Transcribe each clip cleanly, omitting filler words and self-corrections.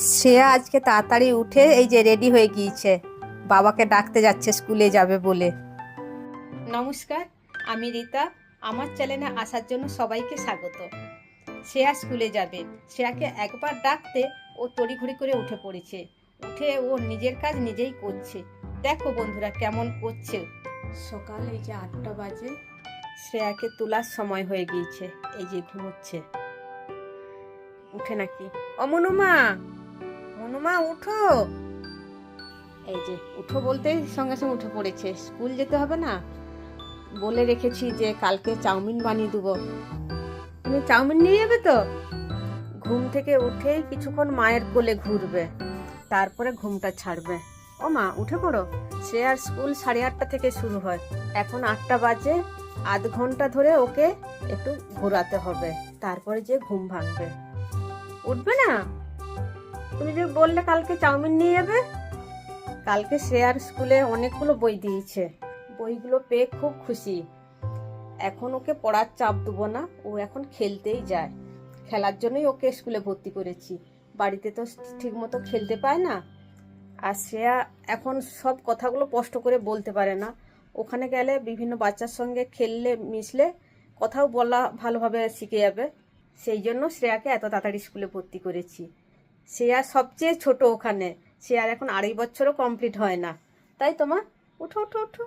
শ্রেয়া আজকে তাড়াতাড়ি উঠে এই যে রেডি হয়ে গিয়েছে, বাবাকে ডাকতে যাচ্ছে স্কুলে যাবে বলে। নমস্কার, আমি রীতা। আমার চ্যানেলে আসার জন্য সবাইকে স্বাগত। শ্রেয়া স্কুলে যাবে, শ্রেয়াকে একবার ডাকতে ও তড়িঘড়ি করে উঠে পড়েছে। উঠে ও নিজের কাজ নিজেই করছে। দেখো বন্ধুরা কেমন করছে। সকাল এই যে 8টা বাজে, শ্রেয়াকে তোলার সময় হয়ে গিয়েছে। এই যে ঘুমোচ্ছে, উঠে নাকি? ও মনুমা, মনুমা উঠো। এই যে উঠো বলতেই সঙ্গে সঙ্গে উঠে পড়েছে। স্কুল যেতে হবে না, বলে রেখেছি যে কালকে চাউমিন বানিয়ে দেবো। তুমি চাউমিন নিয়ে যাবে তো? ঘুম থেকে উঠেই কিছুক্ষণ মায়ের কোলে ঘুরবে, তারপরে ঘুমটা ছাড়বে। ও মা উঠে পড়ো। সে আর স্কুল 8:30 থেকে শুরু হয়, এখন 8টা বাজে। আধ ঘন্টা ধরে ওকে একটু ঘোরাতে হবে, তারপরে যে ঘুম ভাঙবে। উঠবে না? তুমি যে বললে কালকে চাউমিন নিয়ে যাবে। কালকে শ্রেয়ার স্কুলে অনেকগুলো বই দিয়েছে, বইগুলো পেয়ে খুব খুশি। এখন ওকে পড়ার চাপ দেবো না, ও এখন খেলতেই যায়। খেলার জন্যই ওকে স্কুলে ভর্তি করেছি, বাড়িতে তো ঠিক মতো খেলতে পায় না। আর শ্রেয়া এখন সব কথাগুলো স্পষ্ট করে বলতে পারে না। ওখানে গেলে বিভিন্ন বাচ্চার সঙ্গে খেললে মিশলে কথাও বলা ভালোভাবে শিখে যাবে। সেই জন্য শ্রেয়াকে এত তাড়াতাড়ি স্কুলে ভর্তি করেছি। শ্রেয়া সবচেয়ে ছোট ওখানে, শ্রেয়ার এখন 2.5 বছরও কমপ্লিট হয় না। তাই তোমার উঠো উঠো উঠো।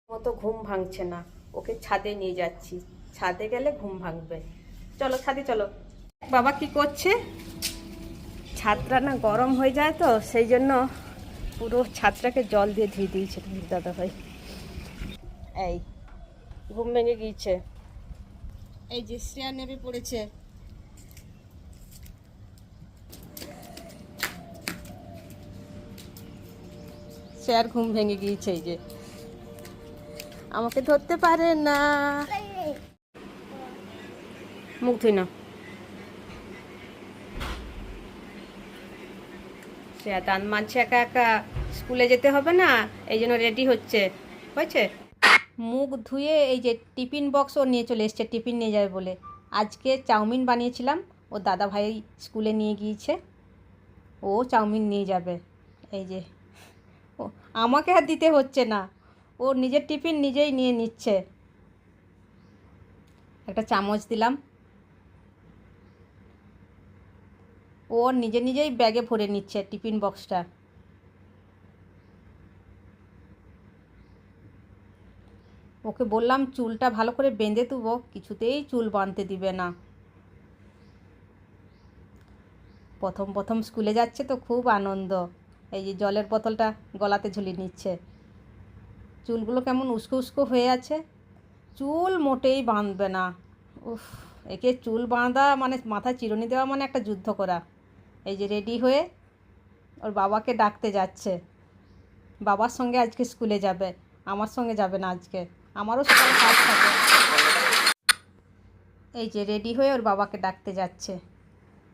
মতো ঘুম ভাঙছে না, ওকে ছাদে নিয়ে যাচ্ছি। ছাদে গেলে ঘুম ভাঙবে। চলো ছাদে চলো। বাবা কি করছে? ছাদটা না গরম হয়ে যায় তো, সেই জন্য পুরো ছাদটাকে জল দিয়ে ধুয়ে দিয়েছে দাদা ভাই। এই ঘুম ভেঙে গিয়েছে। এই যে শ্রেয়া নেমে পড়েছে। শ্রেয়ার ঘুম ভেঙে গিয়েছে। এই যে আমাকে ধরতে পারে না। মুখ ধুই না। শ্রেয়া দান মানছে একা একা, স্কুলে যেতে হবে না, এই জন্য রেডি হচ্ছে। হয়েছে? মুখ ধুয়ে এই যে টিফিন বক্স ও নিয়ে চলে এসছে, টিফিন নিয়ে যাবে বলে। আজকে চাউমিন বানিয়েছিলাম, ও দাদা ভাই স্কুলে নিয়ে গিয়েছে, ও চাউমিন নিয়ে যাবে। এই যে ও আমাকে আর দিতে হচ্ছে না, ও নিজের টিফিন নিজেই নিয়ে নিচ্ছে। একটা চামচ দিলাম, ও নিজে নিজেই ব্যাগে ভরে নিচ্ছে টিফিন বক্সটা। ওকে বললাম চুলটা ভালো করে বেঁধে দেবো, কিছুতেই চুল বাঁধতে দিবে না। প্রথম প্রথম স্কুলে যাচ্ছে তো খুব আনন্দ। এই যে জলের বোতলটা গলাতে ঝুলিয়ে নিচ্ছে। চুলগুলো কেমন উস্কো উস্কো হয়ে আছে, চুল মোটেই বাঁধবে না। উফ, একে চুল বাঁধা মানে মাথায় চিরুনি দেওয়া মানে একটা যুদ্ধ করা। এই যে রেডি হয়ে ওর বাবাকে ডাকতে যাচ্ছে। বাবার সঙ্গে আজকে স্কুলে যাবে, আমার সঙ্গে যাবে না আজকে, আমারও সকালে কাজ থাকে। এই যে রেডি হয়ে ওর বাবাকে ডাকতে যাচ্ছে।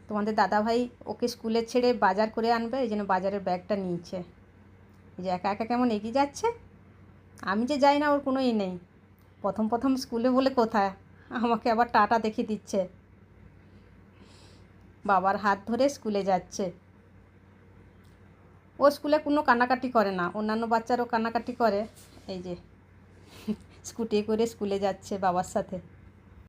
তোমাদের দাদাভাই ওকে স্কুলে ছেড়ে বাজার করে আনবে, এই জন্য বাজারের ব্যাগটা নিয়েছে। এই যে একা একা কেমন এগিয়ে যাচ্ছে। আমি যে যাই না ওর কোনোই নেই। প্রথম প্রথম স্কুলে বলে কোথায়, আমাকে আবার টাটা দেখিয়ে দিচ্ছে। বাবার হাত ধরে স্কুলে যাচ্ছে। ও স্কুলে কোনো কান্নাকাটি করে না, অন্যান্য বাচ্চারও কান্নাকাটি করে। এই যে স্কুটি করে স্কুলে যাচ্ছে বাবার সাথে।